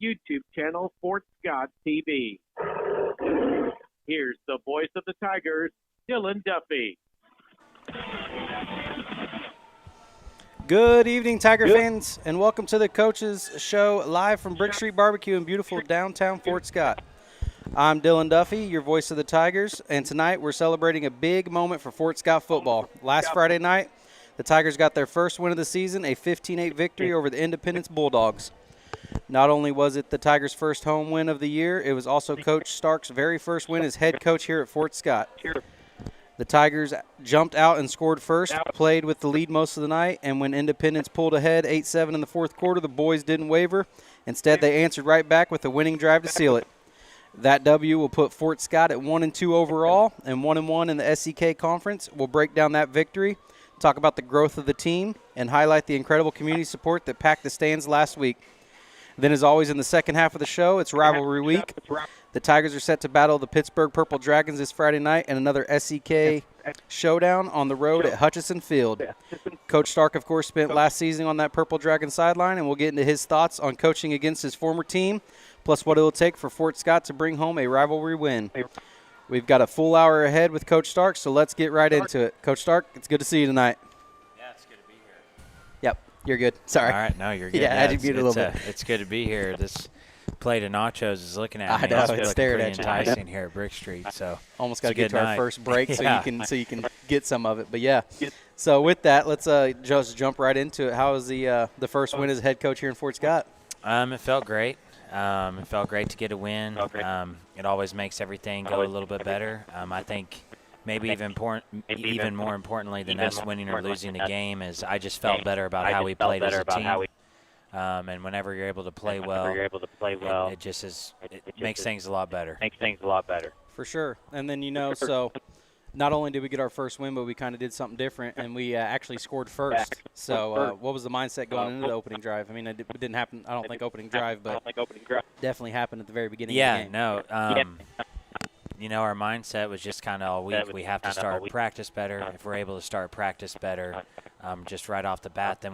YouTube channel, Fort Scott TV. Here's the voice of the Tigers, Dillon Duffy. Good evening, Tiger fans, and welcome to the Coaches Show live from Brickstreet BBQ in beautiful downtown Fort Scott. I'm Dillon Duffy, your voice of the Tigers, and tonight we're celebrating a big moment for Fort Scott football. Last Friday night, the Tigers got their first win of the season, a 15-8 victory over the Independence Bulldogs. Not only was it the Tigers' first home win of the year, it was also Coach Stark's very first win as head coach here at Fort Scott. The Tigers jumped out and scored first, played with the lead most of the night, and when Independence pulled ahead 8-7 in the fourth quarter, the boys didn't waver. Instead, they answered right back with a winning drive to seal it. That W will put Fort Scott at 1-2 overall and 1-1 in the SEK Conference. We'll break down that victory, talk about the growth of the team, and highlight the incredible community support that packed the stands last week. Then, as always, in the second half of the show, it's rivalry week. The Tigers are set to battle the Pittsburg Purple Dragons this Friday night and another SEK showdown on the road at Hutchison Field. Coach Stark, of course, spent last season on that Purple Dragon sideline, and we'll get into his thoughts on coaching against his former team, plus what it will take for Fort Scott to bring home a rivalry win. We've got a full hour ahead with Coach Stark, so let's get right into it. Coach Stark, it's good to see you tonight. Yeah, it's good to be here. Yep, you're good. Sorry. All right, no, you're good. Yeah, I had you mute a little bit. It's good to be here. This plate of nachos is looking at me. I know, It's it's looking staring pretty at you. enticing here at Brickstreet. So almost got to it's a get good to our night. first break Yeah. so you can get some of it. But yeah, so with that, let's just jump right into it. How was the first win as head coach here in Fort Scott? It felt great. It felt great to get a win. It always makes everything go a little bit better. I think maybe even more importantly than us winning or losing the game is I just felt better about how we played as a team. And whenever you're able to play well, it just is. It makes things a lot better. For sure. And then, so not only did we get our first win, but we kind of did something different, and we actually scored first. So what was the mindset going into the opening drive? I mean, it didn't happen, I don't think opening drive, but definitely happened at the very beginning of the game. Our mindset was just kind of all week. We have to start practice better. If we're able to start practice better just right off the bat, then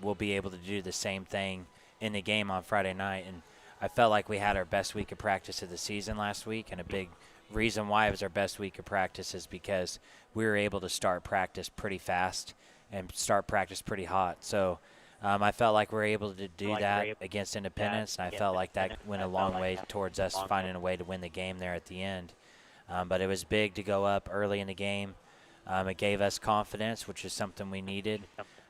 we'll be able to do the same thing in the game on Friday night. And I felt like we had our best week of practice of the season last week, and a big reason why it was our best week of practice is because we were able to start practice pretty fast and start practice pretty hot. So I felt like we were able to do that against Independence, and I felt like that went a long way towards us finding a way to win the game there at the end. But it was big to go up early in the game. It gave us confidence, which is something we needed.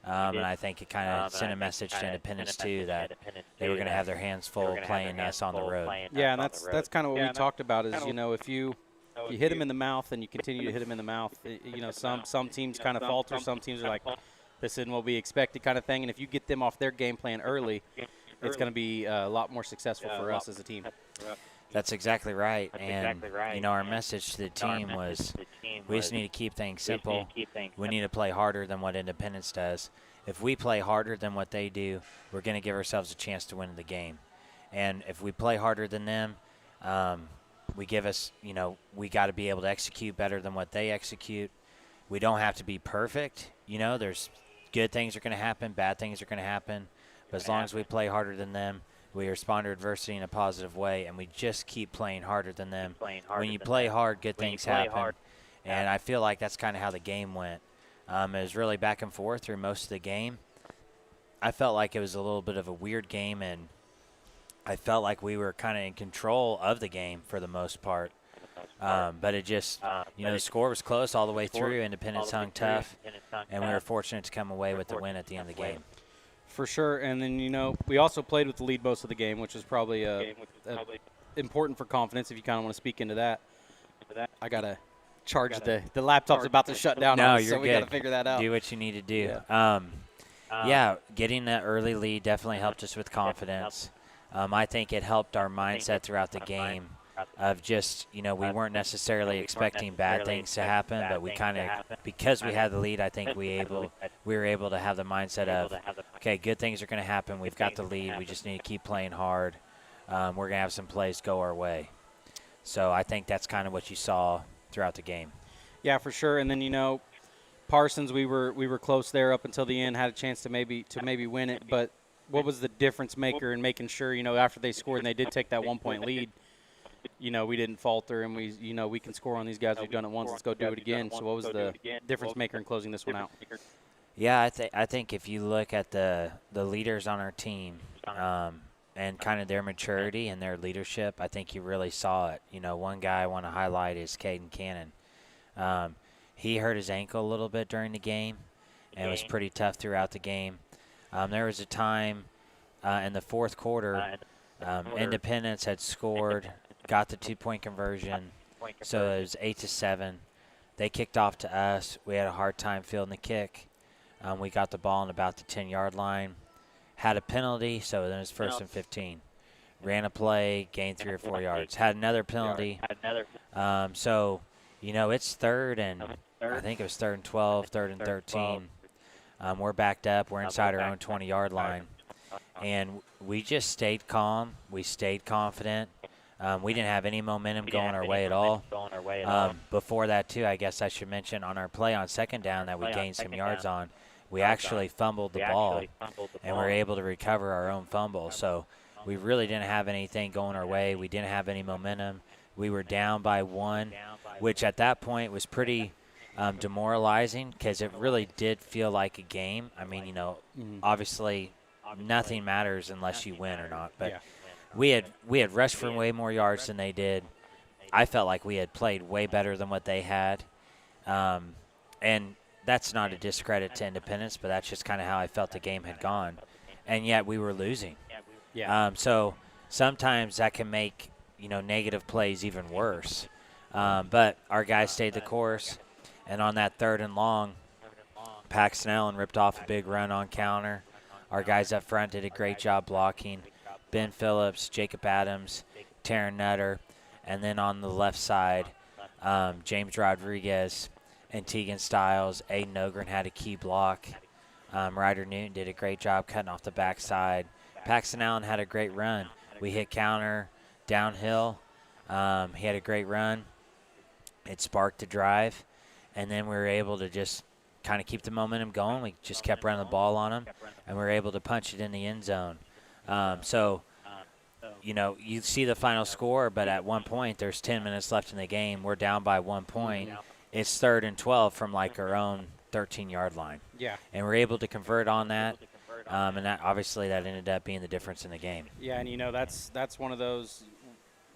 And I think it kind of sent a message to Independence, too, that they were going to have their hands full playing us on the road. Yeah, and that's kind of what we talked about is, if you hit them in the mouth and you continue to hit them in the mouth, some teams kind of falter. Some teams are like, this isn't what we expected kind of thing. And if you get them off their game plan early, it's going to be a lot more successful for us as a team. That's exactly right. Our message to the team was we just need to keep things simple. We need to play harder than what Independence does. If we play harder than what they do, we're going to give ourselves a chance to win the game. And if we play harder than them, we got to be able to execute better than what they execute. We don't have to be perfect. There's good things are going to happen, bad things are going to happen. But as long as we play harder than them, we respond to adversity in a positive way, and we just keep playing harder than them. When you play hard, good things happen. And I feel like that's kind of how the game went. It was really back and forth through most of the game. I felt like it was a little bit of a weird game, and I felt like we were kind of in control of the game for the most part. But it just, the score was close all the way through. Independence hung tough, and we were fortunate to come away with the win at the end of the game. For sure, and then, we also played with the lead most of the game, which is probably important for confidence if you kind of want to speak into that. I got to charge the laptop's about to shut down on us, so we got to figure that out. Do what you need to do. Getting that early lead definitely helped us with confidence. I think it helped our mindset throughout the game of just, we weren't necessarily expecting bad things to happen, but we kind of, because we had the lead, I think we were able to have the mindset of, okay, good things are going to happen. We've got the lead. We just need to keep playing hard. We're going to have some plays go our way. So I think that's kind of what you saw throughout the game. Yeah, for sure. And then, Parsons, we were close there up until the end, had a chance to maybe win it, but what was the difference maker in making sure, after they scored and they did take that 1-point lead, we didn't falter and we can score on these guys. We've done it once. Let's go do it again. So what was the difference maker in closing this one out? Yeah, I think if you look at the leaders on our team and kind of their maturity and their leadership, I think you really saw it. One guy I want to highlight is Caden Cannon. He hurt his ankle a little bit during the game, and it was pretty tough throughout the game. There was a time in the fourth quarter, Independence had scored, got the 2-point conversion, so it was 8-7. They kicked off to us. We had a hard time fielding the kick. We got the ball on about the 10-yard line, had a penalty, so then it was 1st and 15. Ran a play, gained 3 or 4 yards. Had another penalty. So, it's 3rd and I think it was 3rd and 12, 3rd and 13. We're backed up. We're inside our own 20-yard line. And we just stayed calm. We stayed confident. We didn't have any momentum going our way at all. Before that, too, I guess I should mention on our play on 2nd down that we gained some yards on, we actually fumbled the ball, and we were able to recover our own fumble. So we really didn't have anything going our way. We didn't have any momentum. We were down by 1, which at that point was pretty demoralizing because it really did feel like a game. I mean, obviously nothing matters unless you win or not. But we had rushed for way more yards than they did. I felt like we had played way better than what they had. And that's not a discredit to Independence, but that's just kind of how I felt the game had gone. And yet we were losing. So sometimes that can make, negative plays even worse. But our guys stayed the course. And on that 3rd and long, Paxton Allen ripped off a big run on counter. Our guys up front did a great job blocking. Ben Phillips, Jacob Adams, Taryn Nutter. And then on the left side, James Rodriguez and Tegan Stiles. Aiden Ogren had a key block. Ryder Newton did a great job cutting off the backside. Paxton Allen had a great run. We hit counter downhill. He had a great run. It sparked the drive. And then we were able to just kind of keep the momentum going. We just kept running the ball on them, and we were able to punch it in the end zone. You see the final score, but at one point there's 10 minutes left in the game. We're down by 1 point. It's 3rd and 12 from like our own 13-yard line. Yeah. And we're able to convert on that, and that obviously that ended up being the difference in the game. Yeah, and that's one of those.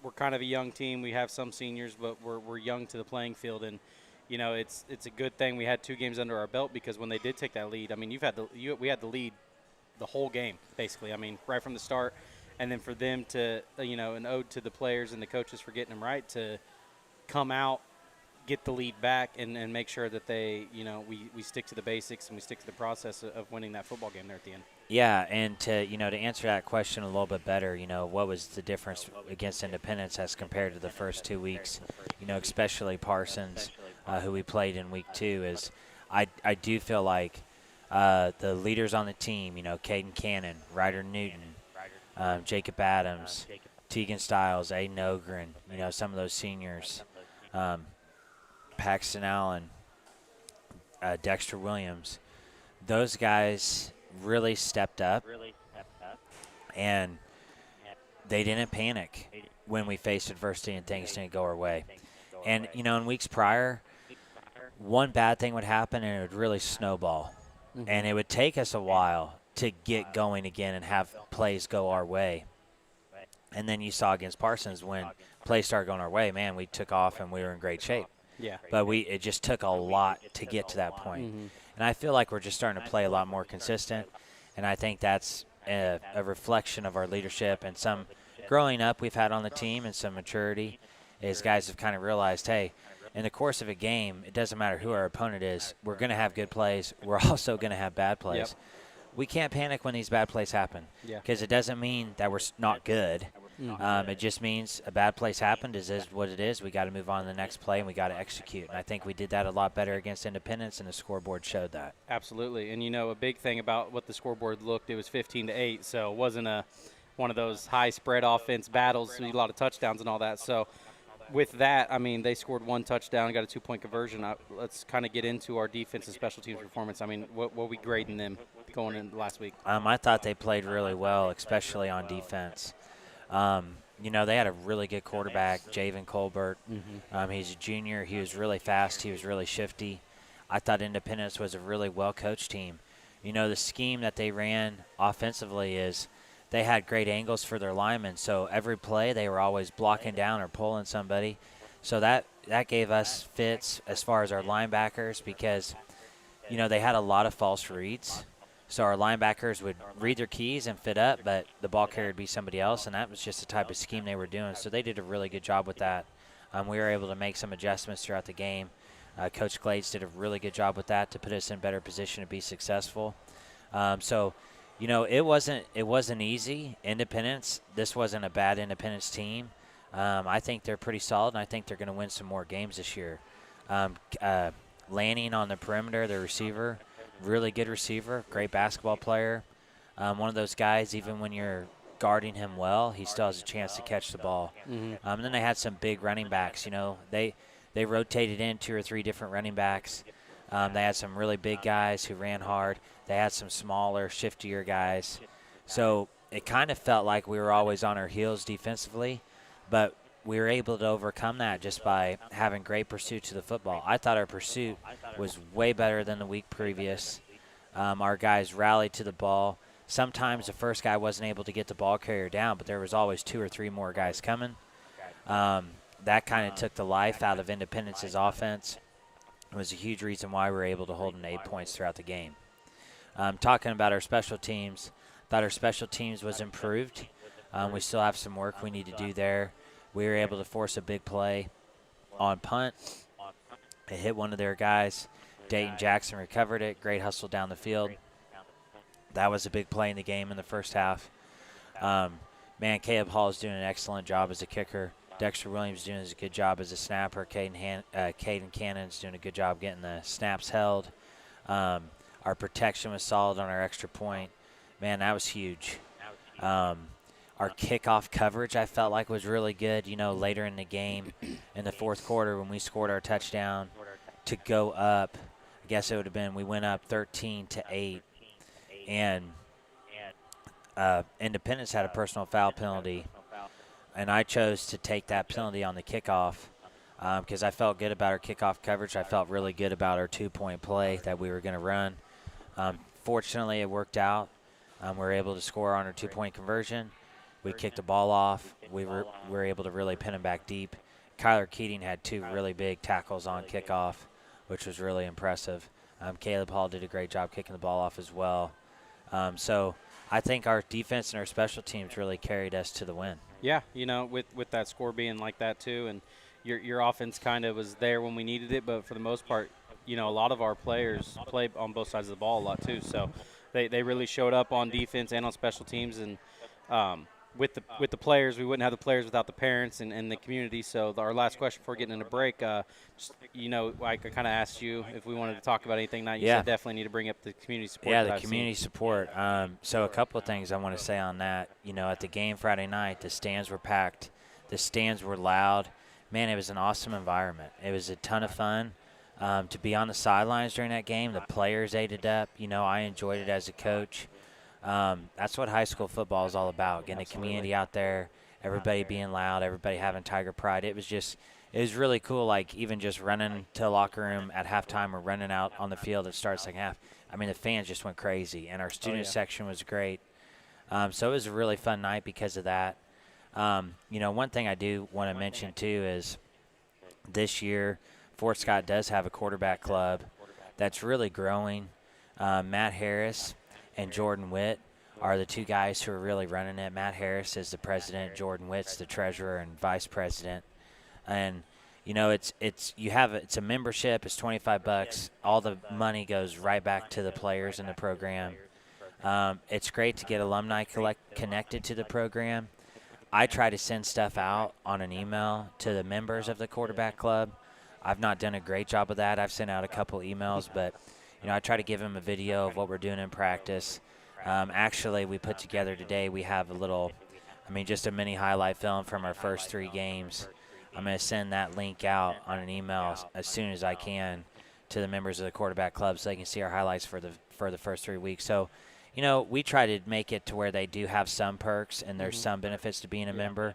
We're kind of a young team. We have some seniors, but we're young to the playing field, and it's a good thing we had 2 games under our belt because when they did take that lead, I mean, we had the lead the whole game basically. I mean, right from the start, and then for them to an ode to the players and the coaches for getting them right to come out, get the lead back, and make sure that they we stick to the basics and we stick to the process of winning that football game there at the end. Yeah, and to answer that question a little bit better, what was the difference against Independence as compared to the first 2 weeks? Especially Parsons, who we played in week 2, is I do feel like the leaders on the team, Caden Cannon, Ryder Newton, Jacob Adams, Tegan Stiles, Aiden Ogren, some of those seniors, Paxton Allen, Dexter Williams, those guys really stepped up, and they didn't panic when we faced adversity and things didn't go our way. And, in weeks prior, one bad thing would happen and it would really snowball. Mm-hmm. And it would take us a while to get going again and have plays go our way. And then you saw against Parsons when plays started going our way, man, we took off and we were in great shape. Yeah. But it just took a lot to get to that point. Mm-hmm. And I feel like we're just starting to play a lot more consistent. And I think that's a reflection of our leadership and some growing up we've had on the team and some maturity is guys have kind of realized, hey, in the course of a game, it doesn't matter who our opponent is. We're going to have good plays. We're also going to have bad plays. Yep. We can't panic when these bad plays happen because it doesn't mean that we're not good. Mm-hmm. It just means a bad place happened. Is what it is. We got to move on to the next play, and we got to execute. And I think we did that a lot better against Independence, and the scoreboard showed that. Absolutely. And, a big thing about what the scoreboard looked, it was 15-8, so it wasn't one of those high-spread offense battles, a lot of touchdowns and all that. So with that, I mean, they scored 1 touchdown, got a 2-point conversion. Let's kind of get into our defense and special teams performance. I mean, what are we grading them? going in last week? I thought they played really well, especially on defense. They had a really good quarterback, Javen Colbert. He's a junior. He was really fast. He was really shifty. I thought Independence was a really well-coached team. The scheme that they ran offensively is they had great angles for their linemen. So every play they were always blocking down or pulling somebody. So that gave us fits as far as our linebackers because, they had a lot of false reads. So our linebackers would read their keys and fit up, but the ball carrier would be somebody else, and that was just the type of scheme they were doing. So they did a really good job with that. We were able to make some adjustments throughout the game. Coach Glades did a really good job with that to put us in better position to be successful. It wasn't easy. Independence, this wasn't a bad Independence team. I think they're pretty solid, and I think they're going to win some more games this year. Lanning on the perimeter, the receiver, really good receiver, great basketball player. One of those guys, even when you're guarding him well, he still has a chance to catch the ball. And then they had some big running backs. They rotated in 2 or 3 different running backs. They had some really big guys who ran hard. They had some smaller, shiftier guys. So it kind of felt like we were always on our heels defensively, but we were able to overcome that just by having great pursuit to the football. I thought our pursuit was way better than the week previous. Our guys rallied to the ball. Sometimes the first guy wasn't able to get the ball carrier down, but there was always 2 or 3 more guys coming. That kind of took the life out of Independence's offense. It was a huge reason why we were able to hold them to 8 points throughout the game. Talking about our special teams, thought our special teams was improved. We still have some work we need to do there. We were able to force a big play on punt. It hit one of their guys. Dayton Jackson recovered it. Great hustle down the field. That was a big play in the game in the first half. Caleb Hall is doing an excellent job as a kicker. Dexter Williams doing a good job as a snapper. Caden Cannon's doing a good job getting the snaps held. Our protection was solid on our extra point. Man, that was huge. Our kickoff coverage, I felt like, was really good. Later in the game, in the fourth quarter, when we scored our touchdown to go up, I guess it would have been we went up 13-8, and Independence had a personal foul penalty, and I chose to take that penalty on the kickoff because I felt good about our kickoff coverage. I felt really good about our 2-point play that we were going to run. Fortunately, it worked out. We were able to score on our 2-point conversion. We kicked the ball off. We were able to really pin him back deep. Kyler Keating had 2 really big tackles on kickoff, which was really impressive. Caleb Hall did a great job kicking the ball off as well. So I think our defense and our special teams really carried us to the win. Yeah, with that score being like that too, and your offense kind of was there when we needed it, but for the most part, a lot of our players play on both sides of the ball a lot too. So they really showed up on defense and on special teams, and with the players, we wouldn't have the players without the parents and the community. So our last question before getting into break, I kind of asked you if we wanted to talk about anything tonight. You said definitely need to bring up the community support. Yeah, the community support. So a couple of things I want to say on that. At the game Friday night, the stands were packed. The stands were loud. Man, it was an awesome environment. It was a ton of fun. To be on the sidelines during that game, the players ate it up. I enjoyed it as a coach. That's what high school football is all about, getting the community out there, everybody being loud, everybody having Tiger pride. It was really cool, like even just running to the locker room at halftime or running out on the field at start second half. I mean, the fans just went crazy, and our student section was great. So it was a really fun night because of that. One thing I do want to mention, too, is this year Fort Scott does have a quarterback club that's really growing. Matt Harris and Jordan Witt are the 2 guys who are really running it. Matt Harris is the president. Jordan Witt's the treasurer and vice president. And it's a membership. It's $25. All the money goes right back to the players in the program. It's great to get alumni connected to the program. I try to send stuff out on an email to the members of the quarterback club. I've not done a great job of that. I've sent out a couple emails, but I try to give them a video of what we're doing in practice. Actually, we put together today, we have just a mini highlight film from our first 3 games. I'm going to send that link out on an email as soon as I can to the members of the quarterback club so they can see our highlights for the for the first 3 weeks. So, we try to make it to where they do have some perks and there's some benefits to being a member.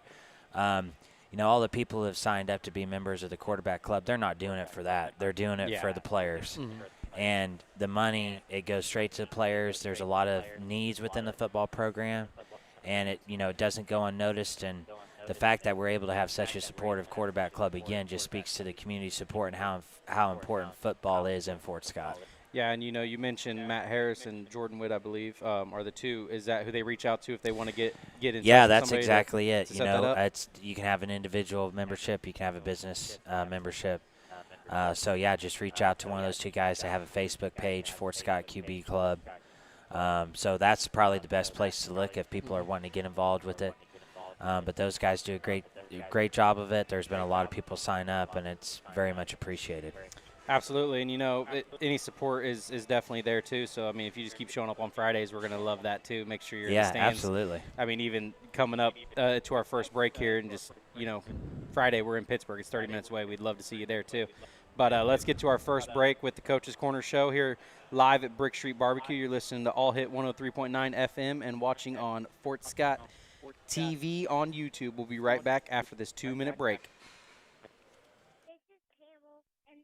All the people who have signed up to be members of the quarterback club, they're not doing it for that. They're doing it for the players. And the money, it goes straight to the players. There's a lot of needs within the football program, and it doesn't go unnoticed. And the fact that we're able to have such a supportive quarterback club, again, just speaks to the community support and how important football is in Fort Scott. Yeah, and you mentioned Matt Harris and Jordan Witt, I believe, are the two. Is that who they reach out to if they want to get in? Yeah, that's exactly it. You can have an individual membership, you can have a business membership. So just reach out to one of those two guys. They have a Facebook page, Fort Scott QB Club. So that's probably the best place to look if people are wanting to get involved with it. But those guys do a great job of it. There's been a lot of people sign up, and it's very much appreciated. Absolutely, and any support is definitely there too. So I mean, if you just keep showing up on Fridays, we're gonna love that too. Make sure you're in the stands. Yeah, absolutely. I mean, even coming up to our first break here, and just Friday we're in Pittsburg. It's 30 minutes away. We'd love to see you there too. But let's get to our first break with the Coach's Corner show here live at Brickstreet BBQ. You're listening to All Hit 103.9 FM and watching on Fort Scott TV on YouTube. We'll be right back after this 2-minute break.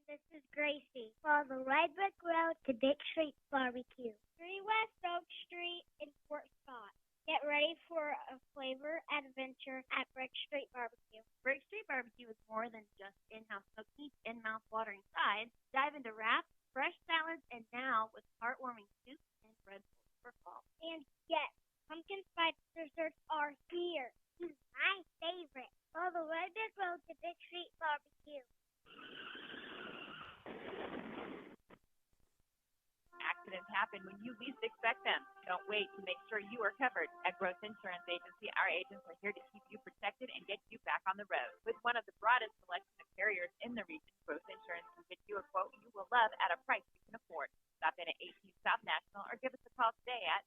This is Gracie. Follow the Red Brick Road to Brickstreet BBQ. 3 West Oak Street in Fort Scott. Get ready for a flavor adventure at Brickstreet BBQ. Brickstreet BBQ is more than just in-house cookies and mouth-watering sides. Dive into wraps, fresh salads, and now with heartwarming soups and bread for fall. And yes, pumpkin spice desserts are here. My favorite. Follow the Red Brick Road to Brickstreet BBQ. Accidents happen when you least expect them. Don't wait to make sure you are covered. At Gross Insurance Agency, our agents are here to keep you protected and get you back on the road. With one of the broadest selection of carriers in the region, Gross Insurance can get you a quote you will love at a price you can afford. Stop in at 18 South National or give us a call today at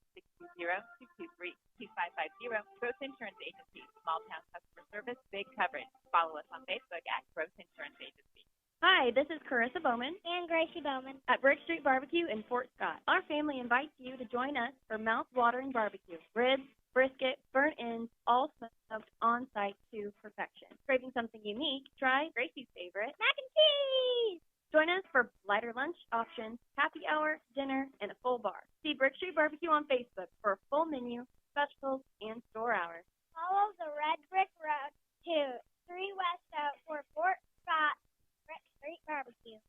620-223-2550. Gross Insurance Agency, small town customer service, big coverage. Follow us on Facebook at Gross Insurance Agency. Hi, this is Carissa Bowman And Gracie Bowman. at Brickstreet BBQ in Fort Scott. Our family invites you to join us for mouth-watering barbecue. Ribs, brisket, burnt ends, all smoked on-site to perfection. Craving something unique? Try Gracie's favorite, Mac and cheese! Join us for lighter lunch options, happy hour, dinner, and a full bar. See Brickstreet BBQ on Facebook for a full menu, specials, and store hours. Follow the Red Brick Road to 3 West Oak for Fort Scott Brickstreet BBQ.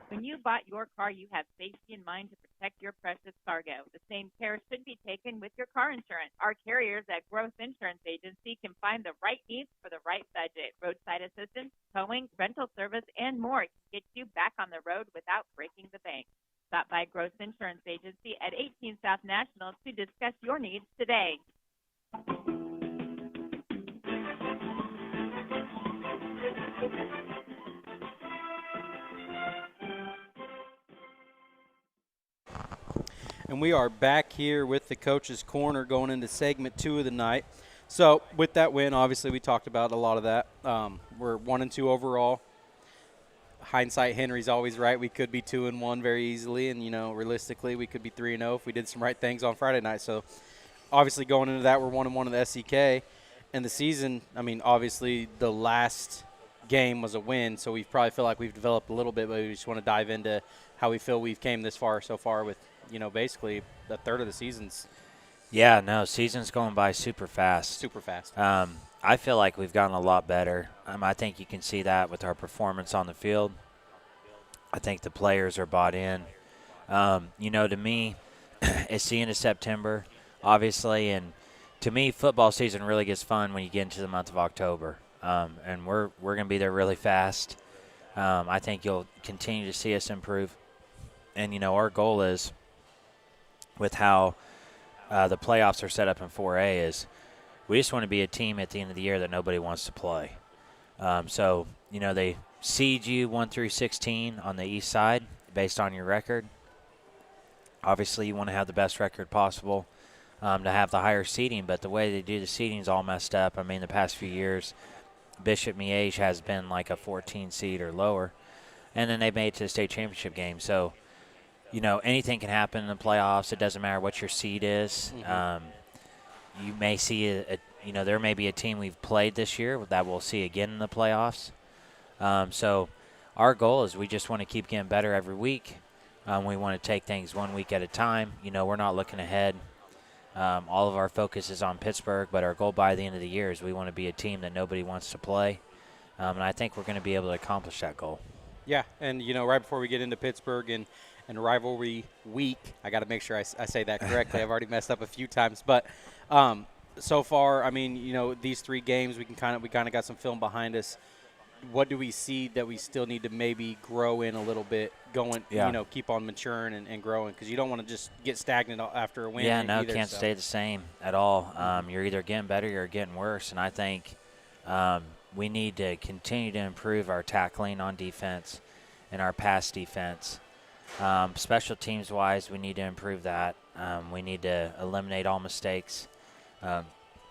When you bought your car, you have safety in mind to protect your precious cargo. The same care should be taken with your car insurance. Our carriers at Gross Insurance Agency can find the right needs for the right budget. Roadside assistance, towing, rental service, and more can get you back on the road without breaking the bank. Stop by Gross Insurance Agency at 18 South National to discuss your needs today. And we are back here with the Coach's Corner going into segment 2 of the night. So with that win, obviously we talked about a lot of that. We're 1-2 overall. Hindsight, Henry's always right. We could be 2-1 very easily, and realistically, we could be 3-0 if we did some right things on Friday night. So obviously going into that, we're 1-1 in the SEK, and the season. I mean, obviously the last game was a win, so we probably feel like we've developed a little bit, but we just want to dive into how we feel we've came this far so far with basically a third of the season's. Yeah, no, season's going by super fast. Super fast. I feel like we've gotten a lot better. I think you can see that with our performance on the field. I think the players are bought in. To me, it's the end of September, obviously, and to me, football season really gets fun when you get into the month of October, and we're going to be there really fast. I think you'll continue to see us improve, and our goal is, with how the playoffs are set up in 4A, is we just want to be a team at the end of the year that nobody wants to play. So they seed you 1 through 16 on the east side based on your record. Obviously, you want to have the best record possible to have the higher seeding, but the way they do the seeding is all messed up. I mean, the past few years, Bishop Miege has been like a 14 seed or lower. and then they made it to the state championship game. So, anything can happen in the playoffs. It doesn't matter what your seed is. You may see there may be a team we've played this year that we'll see again in the playoffs. So our goal is we just want to keep getting better every week. We want to take things 1 week at a time. We're not looking ahead. All of our focus is on Pittsburgh, but our goal by the end of the year is we want to be a team that nobody wants to play. And I think we're going to be able to accomplish that goal. Yeah, and, right before we get into Pittsburgh and rivalry week, I got to make sure I say that correctly. I've already messed up a few times. But so far, I mean, these 3 games, we kind of got some film behind us. What do we see that we still need to maybe grow in a little bit, keep on maturing and growing? Because you don't want to just get stagnant after a win. Yeah, no, can't stay the same at all. You're either getting better or you're getting worse. And I think we need to continue to improve our tackling on defense and our pass defense. Special teams-wise, we need to improve that. We need to eliminate all mistakes.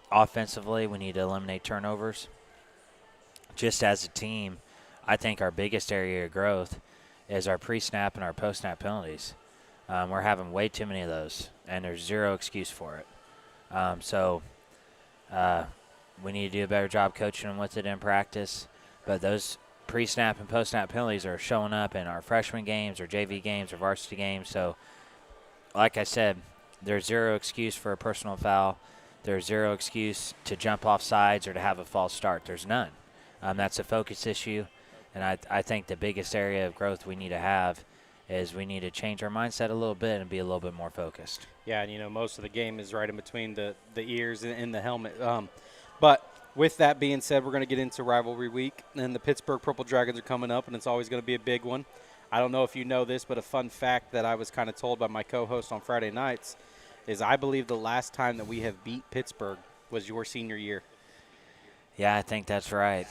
Offensively, we need to eliminate turnovers. Just as a team, I think our biggest area of growth is our pre-snap and our post-snap penalties. We're having way too many of those, and there's zero excuse for it. So we need to do a better job coaching them with it in practice. But those pre-snap and post-snap penalties are showing up in our freshman games or JV games or varsity games. So, like I said, there's zero excuse for a personal foul. There's zero excuse to jump off sides or to have a false start. There's none. That's a focus issue, and I think the biggest area of growth we need to have is we need to change our mindset a little bit and be a little bit more focused. Yeah, and, most of the game is right in between the ears and the helmet. But with that being said, we're going to get into rivalry week, and the Pittsburgh Purple Dragons are coming up, and it's always going to be a big one. I don't know if you know this, but a fun fact that I was kind of told by my co-host on Friday nights is I believe the last time that we have beat Pittsburgh was your senior year. Yeah, I think that's right.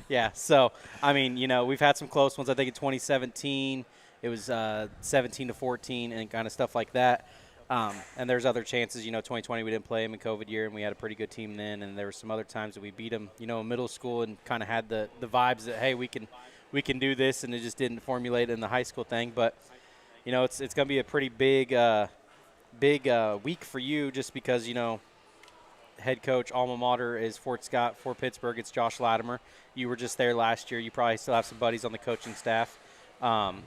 Yeah. So, I mean, we've had some close ones. I think in 2017 it was 17-14 and kind of stuff like that. And there's other chances. 2020 we didn't play them in COVID year, and we had a pretty good team then. And there were some other times that we beat them, in middle school and kind of had the vibes that, hey, we can do this, and it just didn't formulate in the high school thing. But, it's going to be a pretty big week for you just because, head coach alma mater is Fort Scott. For Pittsburgh, it's Josh Latimer. You were just there last year. You probably still have some buddies on the coaching staff.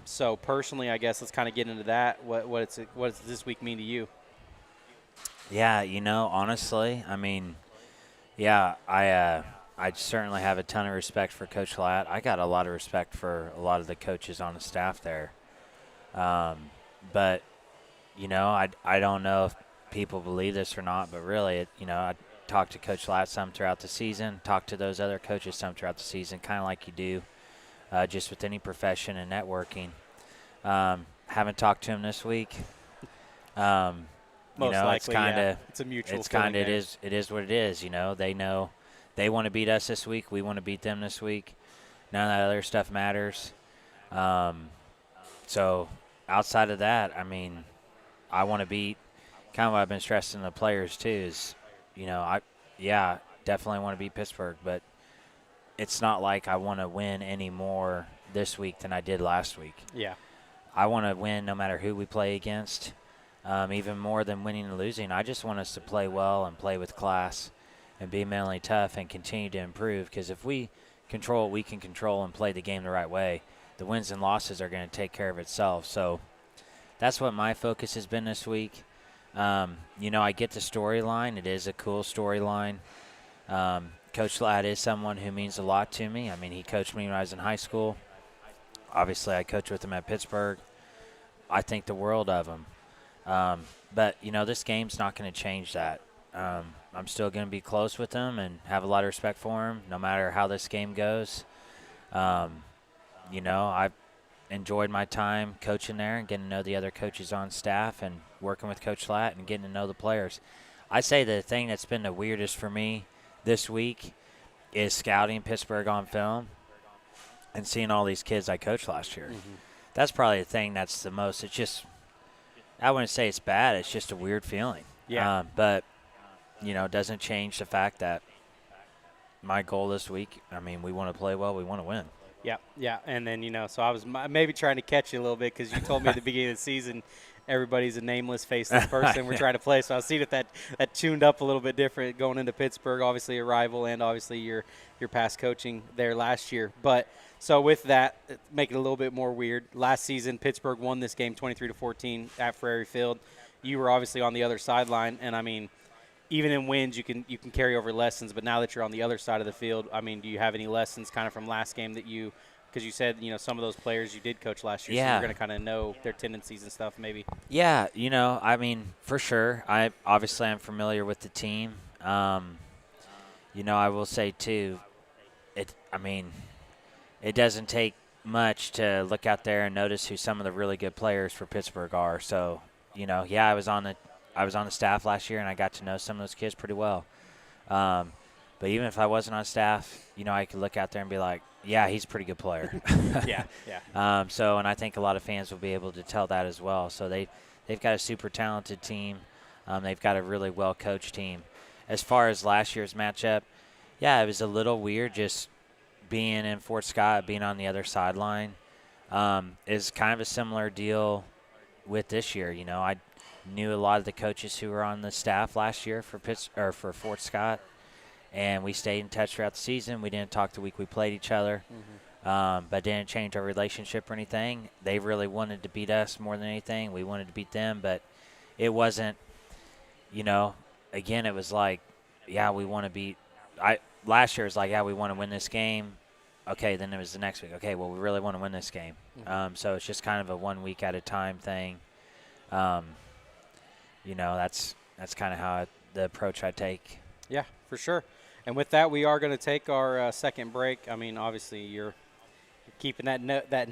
So personally, I guess let's kind of get into that. What does this week mean to you? Yeah, honestly, I mean, yeah, I certainly have a ton of respect for Coach Lat. I got a lot of respect for a lot of the coaches on the staff there. But, I don't know if people believe this or not, but really, I talked to Coach Lat some throughout the season, talked to those other coaches some throughout the season, kind of like you do just with any profession and networking. Haven't talked to him this week. Most likely, it's kind of it's a mutual. It's kind of it is what it is. They know they want to beat us this week. We want to beat them this week. None of that other stuff matters. So outside of that, I mean, I want to beat. Kind of what I've been stressing to the players too is, I definitely want to beat Pittsburgh, but it's not like I want to win any more this week than I did last week. Yeah. I want to win no matter who we play against, even more than winning and losing. I just want us to play well and play with class and be mentally tough and continue to improve, because if we control what we can control and play the game the right way, the wins and losses are going to take care of itself. So that's what my focus has been this week. I get the storyline. It is a cool storyline. Coach Ladd is someone who means a lot to me. I mean, he coached me when I was in high school. Obviously, I coached with him at Pittsburgh. I think the world of him. But, this game's not going to change that. I'm still going to be close with him and have a lot of respect for him, no matter how this game goes. I've enjoyed my time coaching there and getting to know the other coaches on staff and working with Coach Latt and getting to know the players. I say the thing that's been the weirdest for me this week is scouting Pittsburgh on film and seeing all these kids I coached last year. Mm-hmm. That's probably the thing that's the most – it's just – I wouldn't say it's bad. It's just a weird feeling. Yeah. But, it doesn't change the fact that my goal this week, I mean, we want to play well. We want to win. Yeah. And then, so I was maybe trying to catch you a little bit because you told me at the beginning of the season everybody's a nameless, faceless person we're trying to play. So I see that tuned up a little bit different going into Pittsburgh, obviously a rival, and obviously your past coaching there last year. But so with that, make it a little bit more weird. Last season, Pittsburgh won this game 23-14 at Ferrari Field. You were obviously on the other sideline, and I mean, even in wins, you can carry over lessons. But now that you're on the other side of the field, I mean, do you have any lessons kind of from last game that because you said some of those players you did coach last year, so you're going to kind of know their tendencies and stuff, maybe. Yeah, I mean, for sure. I'm familiar with the team. I will say too, it doesn't take much to look out there and notice who some of the really good players for Pittsburgh are. So, I was on the staff last year and I got to know some of those kids pretty well. But even if I wasn't on staff, I could look out there and be like, yeah, he's a pretty good player. Yeah. And I think a lot of fans will be able to tell that as well. So they've got a super talented team. They've got a really well-coached team. As far as last year's matchup, yeah, it was a little weird just being in Fort Scott, being on the other sideline. Is kind of a similar deal with this year. I knew a lot of the coaches who were on the staff last year for Fort Scott. And we stayed in touch throughout the season. We didn't talk the week we played each other, but didn't change our relationship or anything. They really wanted to beat us more than anything. We wanted to beat them, but it wasn't, again, it was like, yeah, we want to beat – last year it was like, yeah, we want to win this game. Okay, then it was the next week. Okay, well, we really want to win this game. So it's just kind of a 1 week at a time thing. That's kind of how the approach I take. Yeah, for sure. And with that, we are going to take our second break. I mean, obviously, you're keeping that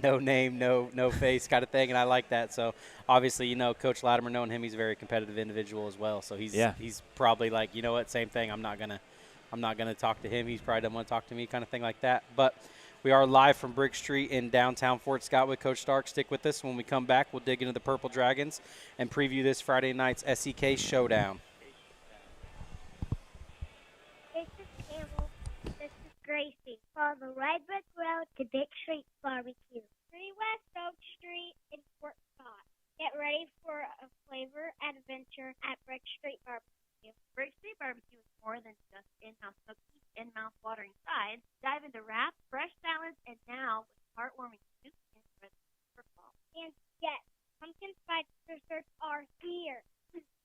no name, no face kind of thing, and I like that. So, obviously, Coach Latimer, knowing him, he's a very competitive individual as well. So he's probably like, you know what, same thing. I'm not gonna talk to him. He's probably doesn't want to talk to me, kind of thing like that. But we are live from Brickstreet in downtown Fort Scott with Coach Stark. Stick with us. When we come back, we'll dig into the Purple Dragons and preview this Friday night's SEK Showdown. Gracie. Follow the Ride Brick Road to Brickstreet BBQ. 3 West Oak Street in Fort Scott. Get ready for a flavor adventure at Brickstreet BBQ. Brickstreet BBQ is more than just in-house cookies and mouth-watering sides. Dive into wraps, fresh salads, and now with heartwarming soup and recipes for fall. And yes, pumpkin spice desserts are here.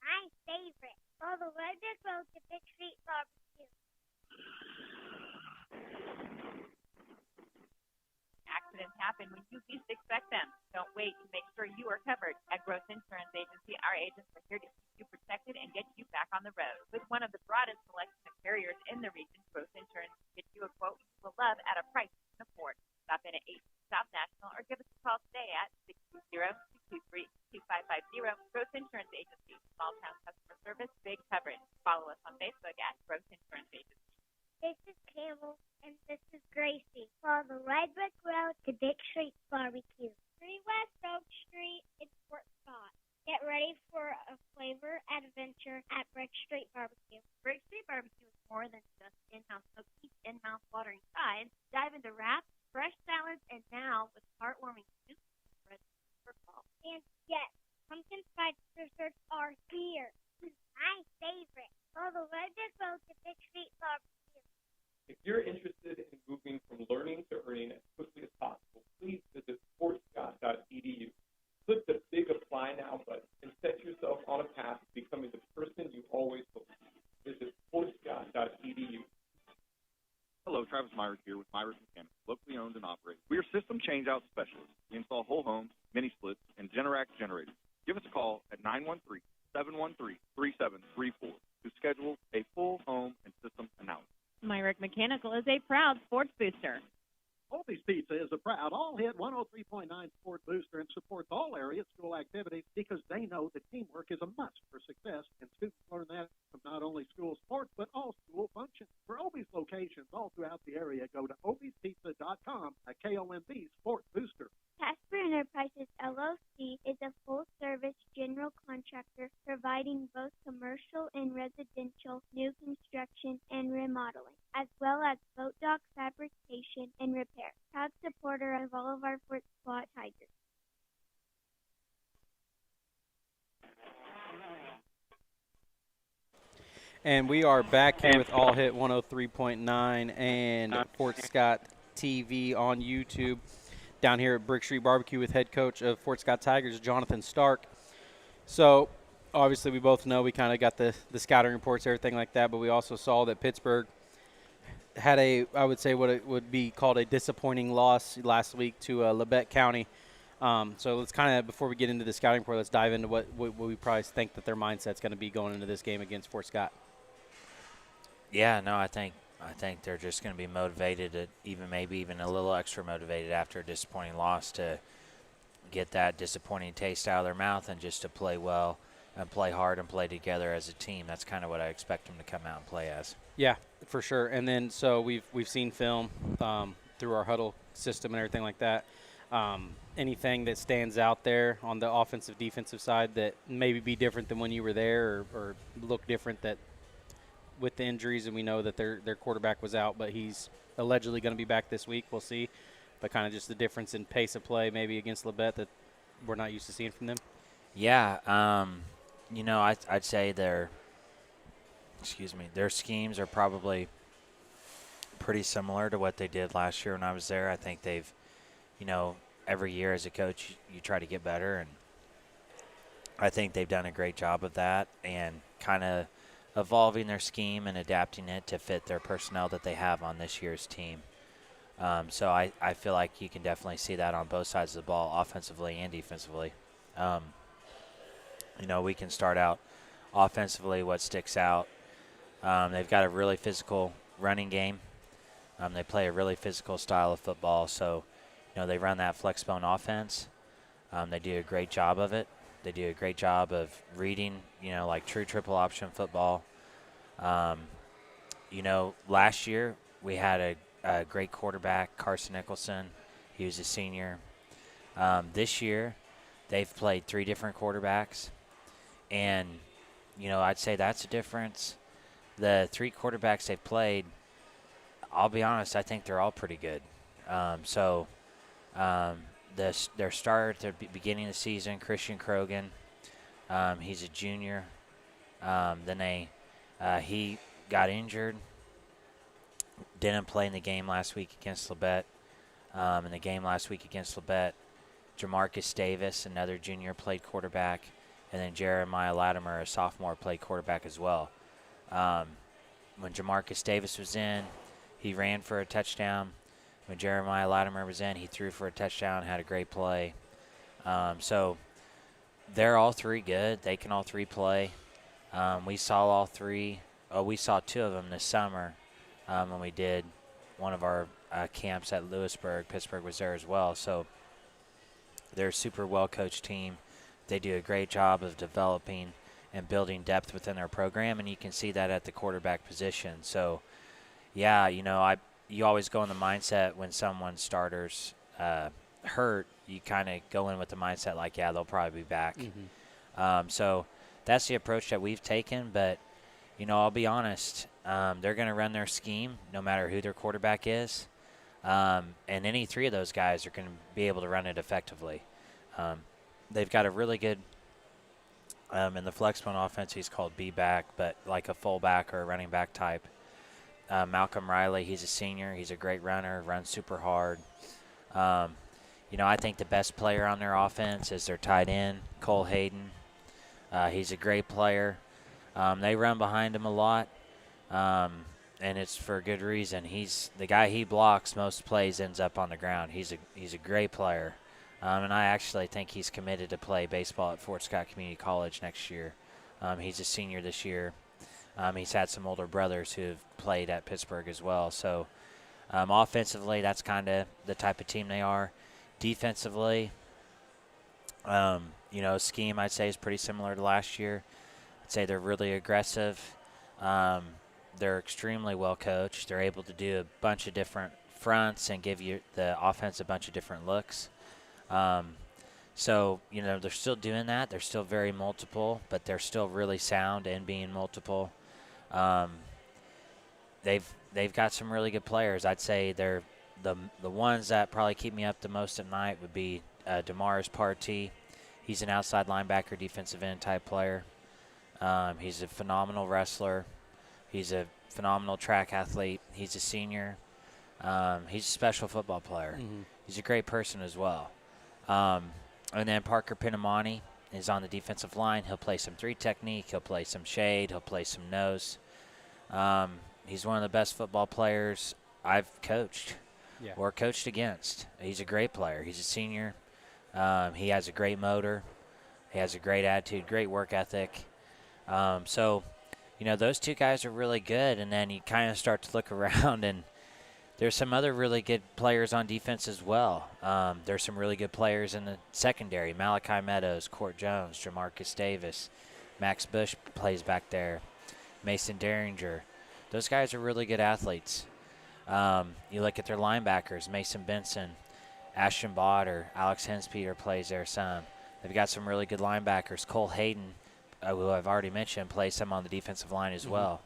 My favorite. Follow the Ride Brick Road to Brickstreet BBQ. Accidents happen when you least expect them. Don't wait to make sure you are covered. At Gross Insurance Agency, our agents are here to keep you protected and get you back on the road. With one of the broadest selection of carriers in the region, Gross Insurance will get you a quote you will love at a price you can afford. Stop in at 8 South National or give us a call today at 620-223-2550. Gross Insurance Agency, small town customer service, big coverage. Follow us on Facebook at Gross Insurance Agency. This is Campbell, and this is Gracie. Follow the Ride Brick Road to Brickstreet BBQ. 3 West Oak Street in Fort Scott. Get ready for a flavor adventure at Brickstreet BBQ. Brickstreet BBQ is more than just in-house cookies and mouth-watering sides. Dive into wraps, fresh salads, and now with heartwarming soup and recipes for fall. And yes, pumpkin spice desserts are here. My favorite. Follow the Ride Brick Road to Brickstreet BBQ. If you're interested in moving from learning to earning as quickly as possible, please visit fortscott.edu. Click the big Apply Now button and set yourself on a path to becoming the person you always hoped to be. Visit fortscott.edu. Hello, Travis Myers here with Myers Mechanics, locally owned and operated. We are system change-out specialists. We install whole homes, mini-splits, and Generac generators. Give us a call at 913-713-3734 to schedule a full home and system analysis. Myrick Mechanical is a proud sports booster. Oldies Pizza is a proud all-hit 103.9 sport booster and supports all area school activities because they know that teamwork is a must for success, and students learn that from not only school sports but all school functions. For Oldies locations all throughout the area, go to oldiespizza.com, a KOMB sport booster. Casper Enterprises LLC is a full-service general contractor providing both commercial and residential new construction and remodeling, as well as boat dock fabrication and repair. proud supporter of all of our Fort Scott Tigers. And we are back here with All Hit 103.9 and Fort Scott TV on YouTube. Down here at Brickstreet BBQ with head coach of Fort Scott Tigers, Jonathan Stark. So, obviously, we both know we kind of got the scouting reports, everything like that, but we also saw that Pittsburg had I would say what it would be called a disappointing loss last week to Labette County. So let's kind of, before we get into the scouting report, let's dive into what we probably think that their mindset's going to be going into this game against Fort Scott. Yeah, no, I think they're just going to be motivated, maybe even a little extra motivated after a disappointing loss to get that disappointing taste out of their mouth and just to play well and play hard and play together as a team. That's kind of what I expect them to come out and play as. Yeah, for sure. And then so we've seen film through our huddle system and everything like that. Anything that stands out there on the offensive, defensive side that maybe be different than when you were there or look different that with the injuries, and we know that their quarterback was out, but he's allegedly going to be back this week. We'll see. But kind of just the difference in pace of play maybe against Labette that we're not used to seeing from them. Yeah, I'd say their schemes are probably pretty similar to what they did last year when I was there. I think they've, every year as a coach you try to get better, and I think they've done a great job of that and kind of evolving their scheme and adapting it to fit their personnel that they have on this year's team. So I feel like you can definitely see that on both sides of the ball, offensively and defensively. We can start out offensively. What sticks out, they've got a really physical running game. They play a really physical style of football. So, they run that flex bone offense. They do a great job of it. They do a great job of reading, like true triple option football. Last year we had a great quarterback, Carson Nicholson. He was a senior. This year they've played 3 different quarterbacks. And, I'd say that's a difference. The 3 quarterbacks they've played, I'll be honest, I think they're all pretty good. Their starter at the beginning of the season, Christian Krogan, he's a junior. Then he got injured, didn't play in the game last week against Labette. In the game last week against Labette, Jamarcus Davis, another junior, played quarterback, and then Jeremiah Latimer, a sophomore, played quarterback as well. When Jamarcus Davis was in, he ran for a touchdown. When Jeremiah Latimer was in, he threw for a touchdown, had a great play. So they're all 3 good. They can all 3 play. We saw all 3. We saw 2 of them this summer when we did one of our camps at Lewisburg. Pittsburg was there as well. So they're a super well-coached team. They do a great job of developing and building depth within their program, and you can see that at the quarterback position. So, yeah, you always go in the mindset when someone's starters hurt, you kind of go in with the mindset like, yeah, they'll probably be back. Mm-hmm. So that's the approach that we've taken. But, I'll be honest, they're going to run their scheme no matter who their quarterback is. And any 3 of those guys are going to be able to run it effectively. They've got a really good in the flex bone offense, he's called B-back, but like a fullback or a running back type. Malcolm Riley, he's a senior. He's a great runner, runs super hard. I think the best player on their offense is their tight end, Cole Hayden. He's a great player. They run behind him a lot, and it's for a good reason. He's the guy he blocks most plays ends up on the ground. He's a great player, and I actually think he's committed to play baseball at Fort Scott Community College next year. He's a senior this year. He's had some older brothers who have played at Pittsburg as well. So offensively, that's kind of the type of team they are. Defensively, scheme I'd say is pretty similar to last year. I'd say they're really aggressive. They're extremely well coached. They're able to do a bunch of different fronts and give you the offense a bunch of different looks. So, they're still doing that. They're still very multiple, but they're still really sound in being multiple. They've got some really good players. I'd say they're the ones that probably keep me up the most at night would be Damaris Partee. He's an outside linebacker, defensive end type player. He's a phenomenal wrestler. He's a phenomenal track athlete. He's a senior. He's a special football player. Mm-hmm. He's a great person as well. And then Parker Pinamani is on the defensive line. He'll play some 3 technique. He'll play some shade. He'll play some nose. He's one of the best football players I've coached or coached against. He's a great player. He's a senior. He has a great motor. He has a great attitude, great work ethic. So, those 2 guys are really good. And then you kind of start to look around, and there's some other really good players on defense as well. There's some really good players in the secondary. Malachi Meadows, Court Jones, Jamarcus Davis, Max Bush plays back there, Mason Derringer. Those guys are really good athletes. You look at their linebackers, Mason Benson, Ashton Botter, Alex Henspeter plays there some. They've got some really good linebackers. Cole Hayden, who I've already mentioned, plays some on the defensive line as well.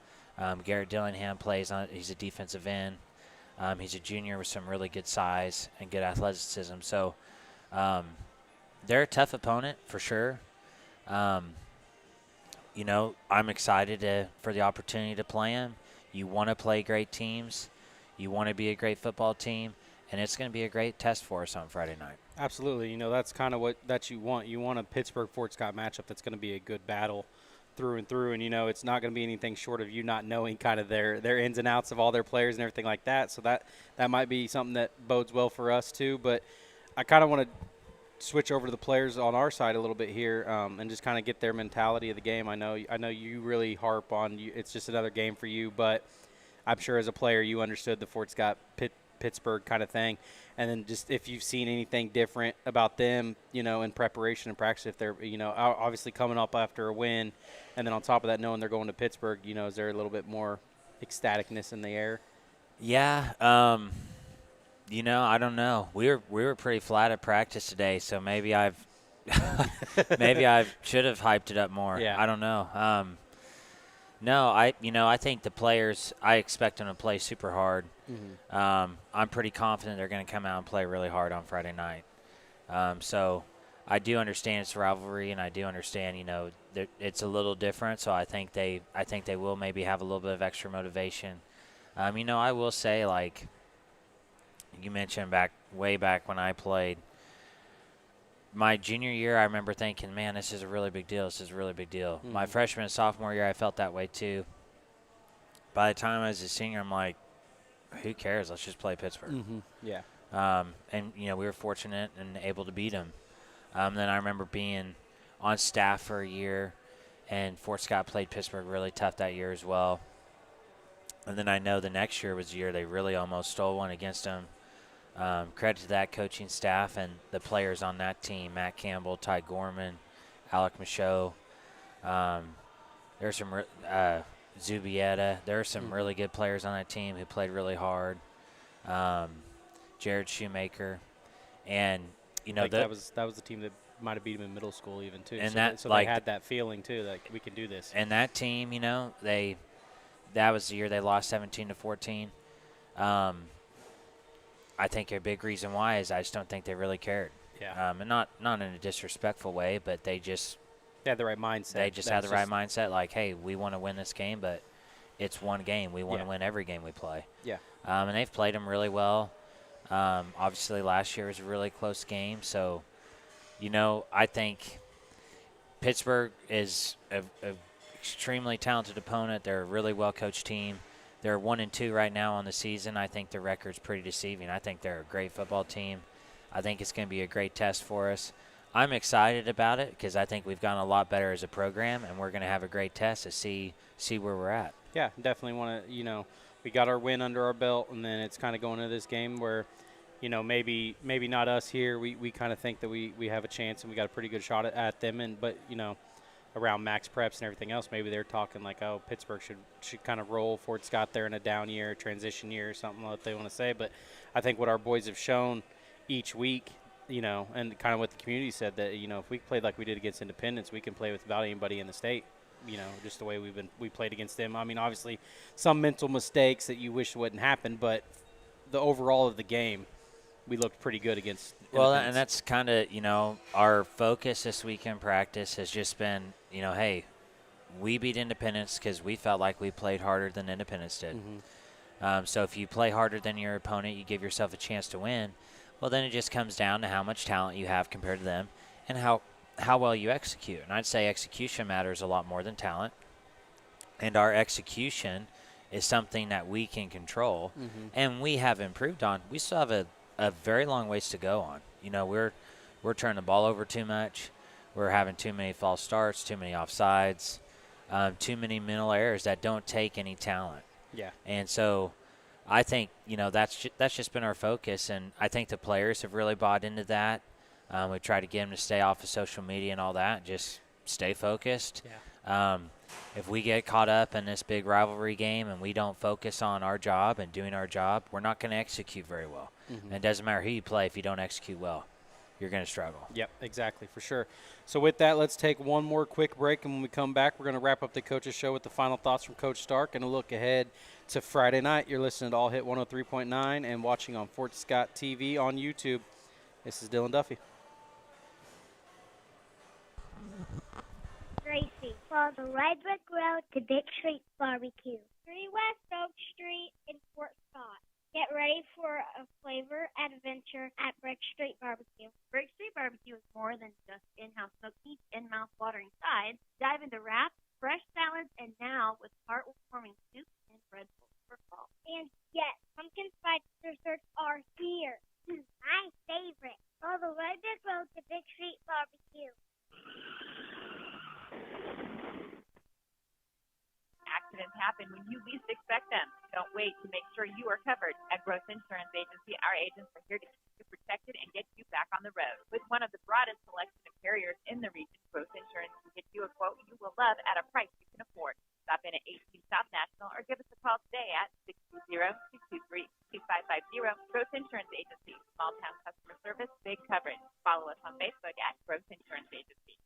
Garrett Dillingham plays on. He's a defensive end. He's a junior with some really good size and good athleticism. So they're a tough opponent for sure. I'm excited for the opportunity to play them. You want to play great teams. You want to be a great football team. And it's going to be a great test for us on Friday night. Absolutely. That's kind of what you want. You want a Pittsburgh-Fort Scott matchup that's going to be a good battle through and through. And, it's not going to be anything short of you not knowing kind of their ins and outs of all their players and everything like that. So that might be something that bodes well for us too. But I kind of want to switch over to the players on our side a little bit here and just kind of get their mentality of the game. I know you really harp on it's just another game for you, but I'm sure as a player you understood the Fort Scott Pittsburgh kind of thing. And then just if you've seen anything different about them, in preparation and practice, if they're, obviously coming up after a win, and then on top of that, knowing they're going to Pittsburgh, is there a little bit more ecstaticness in the air? Yeah. I don't know. We were pretty flat at practice today, so maybe I should have hyped it up more. Yeah. I don't know. No, I think the players, I expect them to play super hard. Mm-hmm. I'm pretty confident they're going to come out and play really hard on Friday night. So I do understand it's a rivalry, and I do understand, that it's a little different. So I think they will maybe have a little bit of extra motivation. I will say, like you mentioned way back when I played, my junior year, I remember thinking, man, this is a really big deal. This is a really big deal. Mm-hmm. My freshman and sophomore year, I felt that way too. By the time I was a senior, I'm like, who cares? Let's just play Pittsburgh. Mm-hmm. Yeah. And we were fortunate and able to beat them. Then I remember being on staff for a year, and Fort Scott played Pittsburgh really tough that year as well. And then I know the next year was the year they really almost stole one against them. Credit to that coaching staff and the players on that team, Matt Campbell, Ty Gorman, Alec Michaud. There's some Zubieta. There are some really good players on that team who played really hard. Jared Shoemaker. And, that was the team that might have beat them in middle school even too. And so they had that feeling too, that we can do this. And that team, that was the year they lost 17-14. I think a big reason why is I just don't think they really cared. Yeah. And not in a disrespectful way, but they had the right mindset. They just had the right mindset, like, hey, we want to win this game, but it's one game. We want to win every game we play. Yeah. And they've played them really well. Obviously, last year was a really close game. So, I think Pittsburgh is an extremely talented opponent. They're a really well-coached team. They're 1-2 right now on the season. I think their record's pretty deceiving. I think they're a great football team. I think it's going to be a great test for us. I'm excited about it because I think we've gotten a lot better as a program, and we're going to have a great test to see where we're at. Yeah, definitely want to, we got our win under our belt, and then it's kind of going into this game where, maybe not us here. We kind of think that we have a chance and we got a pretty good shot at them, but around max preps and everything else, maybe they're talking like, oh, Pittsburgh should kind of roll Fort Scott there in a down year, transition year or something like they want to say. But I think what our boys have shown each week, and kind of what the community said, that, if we played like we did against Independence, we can play with about anybody in the state, just the way we played against them. I mean, obviously some mental mistakes that you wish wouldn't happen, but the overall of the game, we looked pretty good against Well, Independence. and that's kind of, our focus this week in practice has just been, hey, we beat Independence because we felt like we played harder than Independence did. So if you play harder than your opponent, you give yourself a chance to win. Well, then it just comes down to how much talent you have compared to them and how well you execute. And I'd say execution matters a lot more than talent. And our execution is something that we can control, and we have improved on. We still have a very long ways to go on. We're turning the ball over too much. We're having too many false starts, too many offsides, too many mental errors that don't take any talent. Yeah. And so I think, that's just been our focus, and I think the players have really bought into that. We try to get them to stay off of social media and all that, just stay focused. Yeah. If we get caught up in this big rivalry game and we don't focus on our job and doing our job, we're not going to execute very well. And it doesn't matter who you play. If you don't execute well, you're going to struggle. Yep, exactly, for sure. So with that, let's take one more quick break, and when we come back, we're going to wrap up the Coaches Show with the final thoughts from Coach Stark and a look ahead to Friday night. You're listening to All Hit 103.9 and watching on Fort Scott TV on YouTube. This is Dillon Duffy. Gracie, follow the Red Brick Road to Big Street BBQ. 3 West Oak Street in Fort Scott. Get ready for a flavor adventure at Brickstreet BBQ. Brickstreet BBQ is more than just in-house smoked meats and mouth-watering sides. Dive into wraps, fresh salads, and now with heartwarming soup and bread for fall. And yes, pumpkin spice desserts are here. My favorite. Follow the Red Brick Road to Big Street BBQ. Accidents happen when you least expect them. Don't wait to make sure you are covered. At Growth Insurance Agency, our agents are here to keep you protected and get you back on the road. With one of the broadest selection of carriers in the region, Growth Insurance can get you a quote you will love at a price you can afford. Stop in at 18 South National or give us a call today at 620-623-2550. Growth Insurance Agency, small town customer service, big coverage. Follow us on Facebook at Growth Insurance Agency.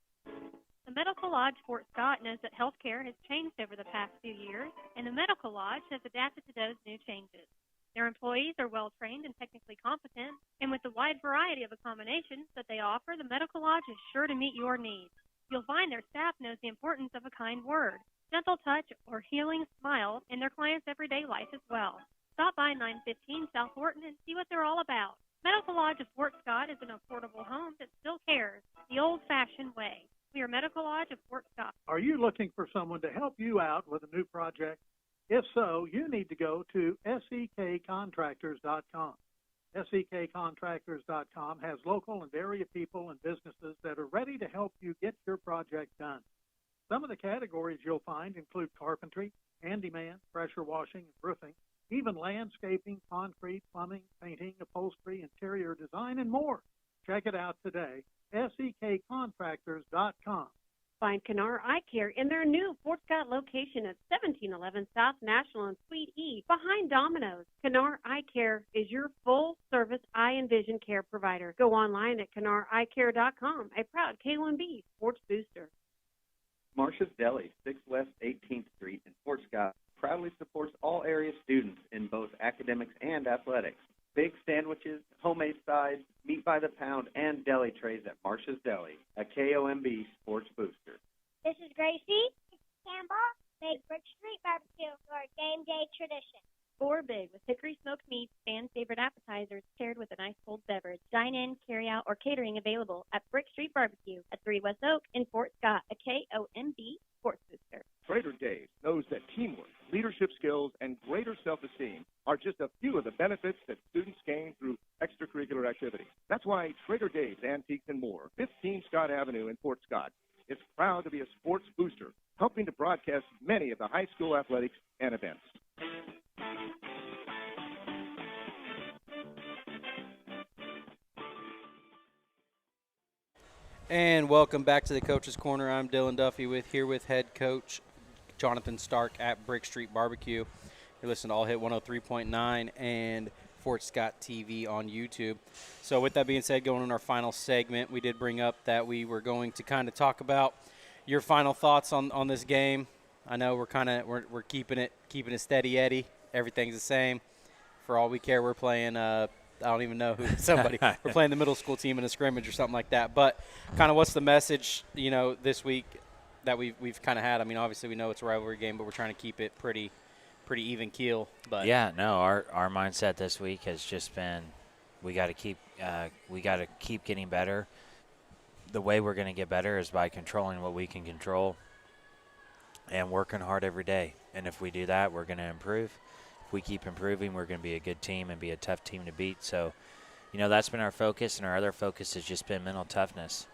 The Medical Lodge Fort Scott knows that healthcare has changed over the past few years, and the Medical Lodge has adapted to those new changes. Their employees are well-trained and technically competent, and with the wide variety of accommodations that they offer, the Medical Lodge is sure to meet your needs. You'll find their staff knows the importance of a kind word, gentle touch, or healing smile in their clients' everyday life as well. Stop by 915 South Horton and see what they're all about. Medical Lodge of Fort Scott is an affordable home that still cares, the old-fashioned way. We are Medical Lodge of Fort Scott. Are you looking for someone to help you out with a new project? If so, you need to go to sekcontractors.com. sekcontractors.com has local and area people and businesses that are ready to help you get your project done. Some of the categories you'll find include carpentry, handyman, pressure washing, and roofing, even landscaping, concrete, plumbing, painting, upholstery, interior design, and more. Check it out today. sekcontractors.com. Find Kennar Eye Care in their new Fort Scott location at 1711 South National and Suite E behind Domino's. Kennar Eye Care is your full-service eye and vision care provider. Go online at KennarEyeCare.com, a proud K1B sports booster. Marcia's Deli, 6 West 18th Street in Fort Scott, proudly supports all area students in both academics and athletics. Big sandwiches, homemade sides, meat by the pound, and deli trays at Marcia's Deli, a KOMB sports booster. This is Gracie. Campbell. Make Brickstreet BBQ for a game day tradition. Score big with hickory smoked meats, fan favorite appetizers paired with a nice cold beverage. Dine in, carry out, or catering available at Brickstreet BBQ at 3 West Oak in Fort Scott, a KOMB sports booster. Trader Dave's knows that teamwork, leadership skills, and greater self-esteem are just a few of the benefits that students gain through extracurricular activities. That's why Trader Dave's Antiques and More, 15 Scott Avenue in Fort Scott, is proud to be a sports booster, helping to broadcast many of the high school athletics and events. And welcome back to the Coach's Corner. I'm Dillon Duffy here with head coach Jonathan Stark at Brickstreet BBQ. You're listening to All Hit 103.9 and Fort Scott TV on YouTube. So with that being said, going on our final segment, we did bring up that we were going to kind of talk about your final thoughts on this game. I know we're keeping it steady Eddie. Everything's the same. For all we care, we're playing I don't even know who somebody. We're playing the middle school team in a scrimmage or something like that. But kind of what's the message, this week that we've kind of had? I mean, obviously we know it's a rivalry game, but we're trying to keep it pretty even keel. But yeah, no, our mindset this week has just been we got to keep getting better. The way we're going to get better is by controlling what we can control and working hard every day. And if we do that, we're going to improve. If we keep improving, we're going to be a good team and be a tough team to beat. So, that's been our focus, and our other focus has just been mental toughness.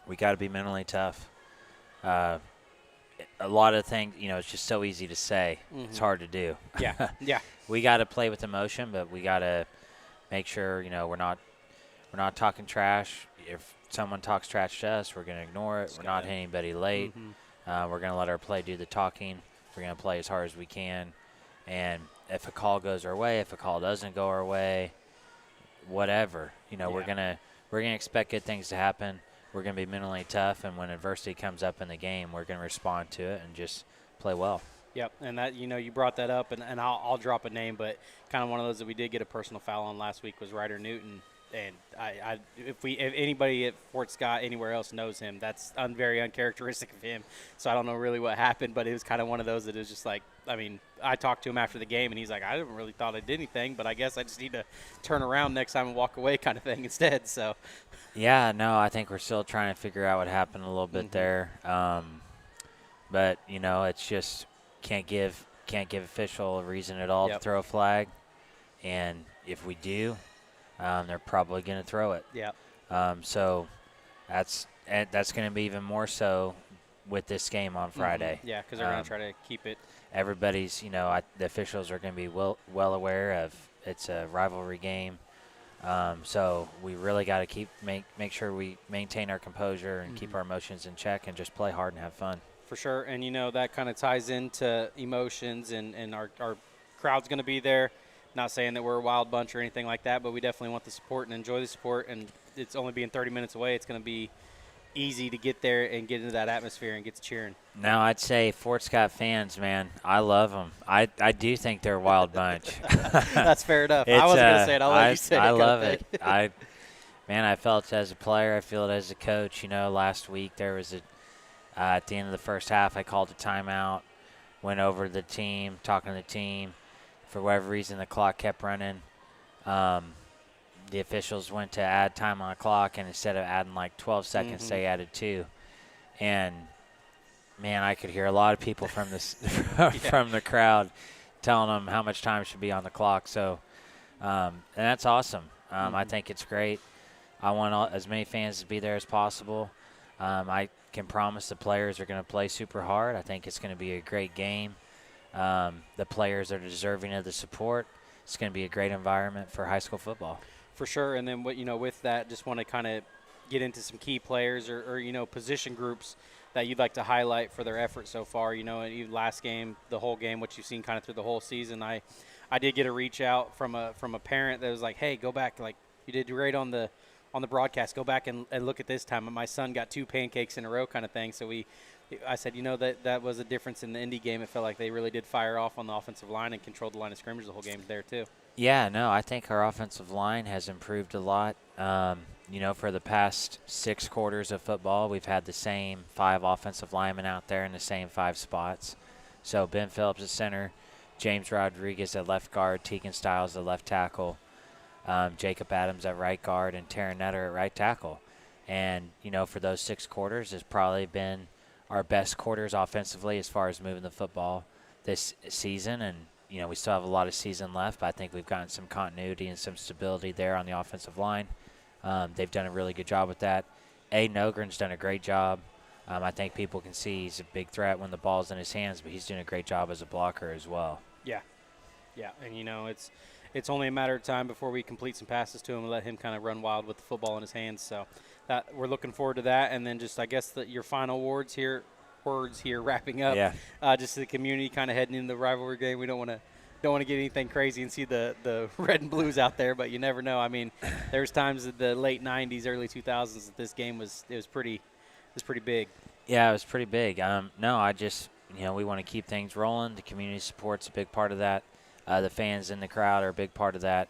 We got to be mentally tough. A lot of things, it's just so easy to say. Mm-hmm. It's hard to do. Yeah, yeah. We got to play with emotion, but we got to make sure, we're not talking trash. If someone talks trash to us, we're going to ignore it. We're not hitting anybody late. Mm-hmm. We're going to let our play do the talking. We're going to play as hard as we can. And if a call goes our way, if a call doesn't go our way, whatever, we're going to expect good things to happen. We're going to be mentally tough, and when adversity comes up in the game, we're going to respond to it and just play well. Yep, and that you brought that up, and I'll drop a name, but kind of one of those that we did get a personal foul on last week was Ryder Newton. And if anybody at Fort Scott anywhere else knows him, that's very uncharacteristic of him. So I don't know really what happened, but it was kind of one of those that is just like, I mean, I talked to him after the game, and he's like, I didn't really thought I did anything, but I guess I just need to turn around next time and walk away kind of thing instead. So, yeah, no, I think we're still trying to figure out what happened a little bit there. But it's just can't give official a reason at all to throw a flag, and if we do. They're probably going to throw it. Yeah. So that's going to be even more so with this game on Friday. Mm-hmm. Yeah, because they're going to try to keep it. Everybody's, the officials are going to be well aware of it's a rivalry game. So we really got to make sure we maintain our composure and keep our emotions in check and just play hard and have fun. For sure, and that kind of ties into emotions, and our crowd's going to be there. Not saying that we're a wild bunch or anything like that, but we definitely want the support and enjoy the support. And it's only being 30 minutes away. It's going to be easy to get there and get into that atmosphere and get to cheering. Now, I'd say Fort Scott fans, man, I love them. I do think they're a wild bunch. That's fair enough. I wasn't going to say it. I'll let you say it. I love it. I felt it as a player. I feel it as a coach. Last week there was at the end of the first half, I called a timeout, went over to the team, talking to the team. For whatever reason, the clock kept running. The officials went to add time on the clock, and instead of adding like 12 seconds, they added 2. And, man, I could hear a lot of people from from the crowd telling them how much time should be on the clock. So, and that's awesome. I think it's great. I want as many fans to be there as possible. I can promise the players are going to play super hard. I think it's going to be a great game. The players are deserving of the support. It's going to be a great environment for high school football. For sure. And then, with that, just want to kind of get into some key players or position groups that you'd like to highlight for their effort so far. And last game, the whole game, what you've seen kind of through the whole season. I did get a reach out from a parent that was like, hey, go back. Like, you did great on the broadcast. Go back and look at this time. And my son got 2 pancakes in a row kind of thing. So I said, that was a difference in the Indy game. It felt like they really did fire off on the offensive line and controlled the line of scrimmage the whole game there too. Yeah, no, I think our offensive line has improved a lot. For the past 6 quarters of football, we've had the same 5 offensive linemen out there in the same 5 spots. So Ben Phillips at center, James Rodriguez at left guard, Tegan Stiles at left tackle, Jacob Adams at right guard, and Taryn Netter at right tackle. And, for those 6 quarters, it's probably been our best quarters offensively as far as moving the football this season. And, we still have a lot of season left, but I think we've gotten some continuity and some stability there on the offensive line. They've done a really good job with that. Aiden Ogren's done a great job. I think people can see he's a big threat when the ball's in his hands, but he's doing a great job as a blocker as well. Yeah. Yeah, and, it's only a matter of time before we complete some passes to him and let him kind of run wild with the football in his hands. So that we're looking forward to that. And then just, I guess, your final words here wrapping up. Yeah. Just the community kind of heading into the rivalry game. We don't want to get anything crazy and see the red and blues out there, but you never know. I mean, there's times in the late 90s, early 2000s that this game was pretty big. Yeah, it was pretty big. No, I just, we want to keep things rolling. The community support's a big part of that. The fans in the crowd are a big part of that.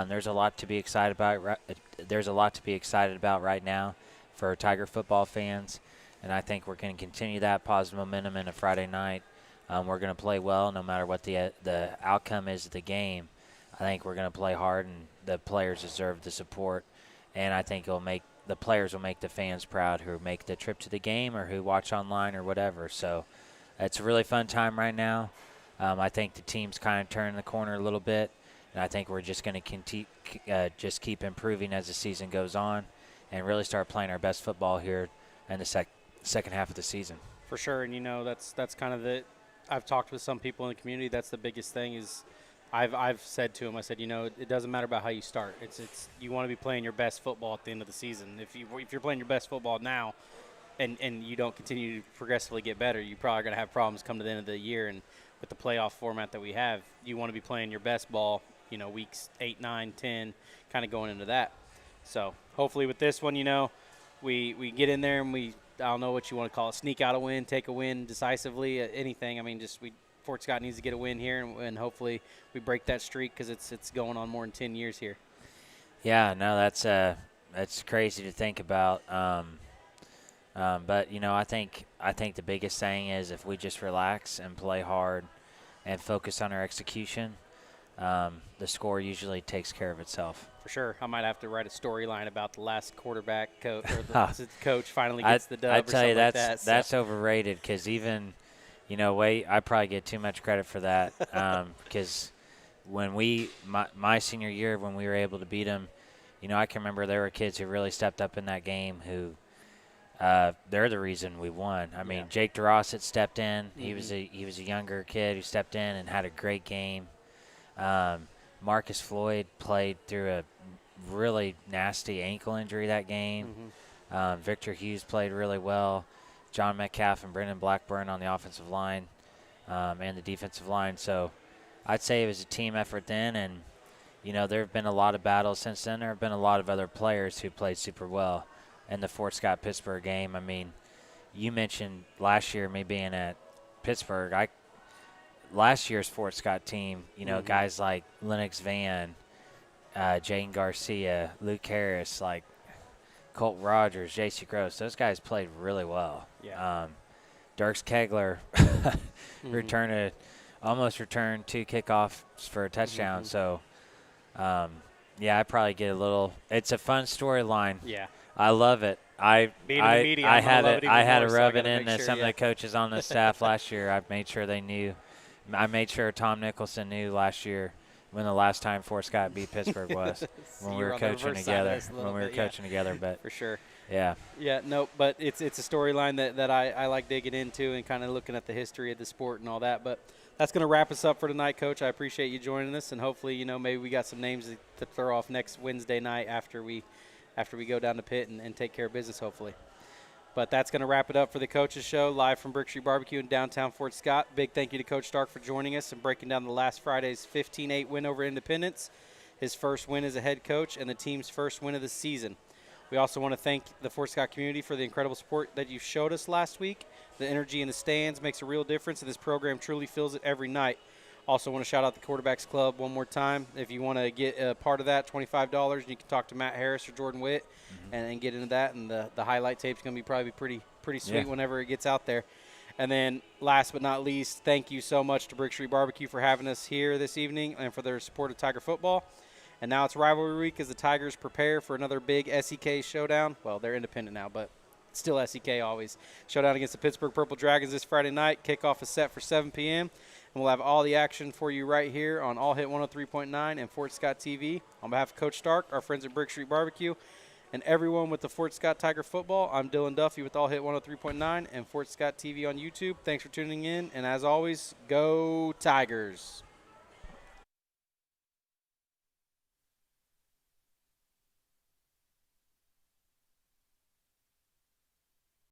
There's a lot to be excited about. There's a lot to be excited about right now for Tiger football fans, and I think we're going to continue that positive momentum into Friday night. We're going to play well no matter what the outcome is of the game. I think we're going to play hard, and the players deserve the support, and I think the players will make the fans proud who make the trip to the game or who watch online or whatever. So it's a really fun time right now. I think the team's kind of turning the corner a little bit, and I think we're just going to just keep improving as the season goes on and really start playing our best football here in the second half of the season. For sure, and that's kind of I've talked with some people in the community. That's the biggest thing is I've said to them, I said, it doesn't matter about how you start. It's you want to be playing your best football at the end of the season. If you're playing your best football now and you don't continue to progressively get better, you're probably going to have problems come to the end of the year. And with the playoff format that we have, you want to be playing your best ball, weeks 8, 9, 10, kind of going into that. So hopefully with this one, we get in there and I don't know what you want to call it, sneak out a win, take a win decisively, anything. I mean, Fort Scott needs to get a win here, and hopefully we break that streak because it's going on more than 10 years here. Yeah, no, that's crazy to think about. But I think the biggest thing is if we just relax and play hard and focus on our execution, the score usually takes care of itself. For sure. I might have to write a storyline about the last quarterback coach or the coach finally gets the dub. I tell you, that's overrated because even, I probably get too much credit for that because when my senior year when we were able to beat them, I can remember there were kids who really stepped up in that game who they're the reason we won. I mean, Jake DeRoss had stepped in. Mm-hmm. He was a younger kid who stepped in and had a great game. Marcus Floyd played through a really nasty ankle injury that game. Mm-hmm. Victor Hughes played really well. John Metcalf and Brendan Blackburn on the offensive line and the defensive line. So I'd say it was a team effort then, and, there have been a lot of battles since then. There have been a lot of other players who played super well in the Fort Scott-Pittsburg game. I mean, you mentioned last year me being at Pittsburgh. Last year's Fort Scott team, mm-hmm. guys like Lennox Van, Jane Garcia, Luke Harris, like Colt Rogers, J.C. Gross, those guys played really well. Yeah. Dirks Kegler mm-hmm. almost returned 2 kickoffs for a touchdown. Mm-hmm. So, I probably get a little – it's a fun storyline. Yeah. I love it. I had to rub it in to some of the coaches on the staff last year. I made sure they knew. I made sure Tom Nicholson knew last year when the last time Fort Scott beat Pittsburgh was when we were coaching together. But for sure. Yeah. Yeah. No, but it's a storyline that I like digging into and kind of looking at the history of the sport and all that. But that's going to wrap us up for tonight, Coach. I appreciate you joining us, and hopefully maybe we got some names to throw off next Wednesday night after we go down to Pitt and take care of business, hopefully. But that's going to wrap it up for the Coaches Show, live from Brickstreet BBQ in downtown Fort Scott. Big thank you to Coach Stark for joining us and breaking down the last Friday's 15-8 win over Independence, his first win as a head coach, and the team's first win of the season. We also want to thank the Fort Scott community for the incredible support that you showed us last week. The energy in the stands makes a real difference, and this program truly feels it every night. Also want to shout out the Quarterbacks Club one more time. If you want to get a part of that, $25, you can talk to Matt Harris or Jordan Witt and get into that. And the highlight tape's going to be probably pretty sweet whenever it gets out there. And then last but not least, thank you so much to Brickstreet BBQ for having us here this evening and for their support of Tiger football. And now it's rivalry week as the Tigers prepare for another big SEK showdown. Well, they're independent now, but still SEK always. Showdown against the Pittsburg Purple Dragons this Friday night. Kickoff is set for 7 p.m., and we'll have all the action for you right here on All Hit 103.9 and Fort Scott TV. On behalf of Coach Stark, our friends at Brickstreet BBQ, and everyone with the Fort Scott Tiger football, I'm Dillon Duffy with All Hit 103.9 and Fort Scott TV on YouTube. Thanks for tuning in, and as always, go Tigers.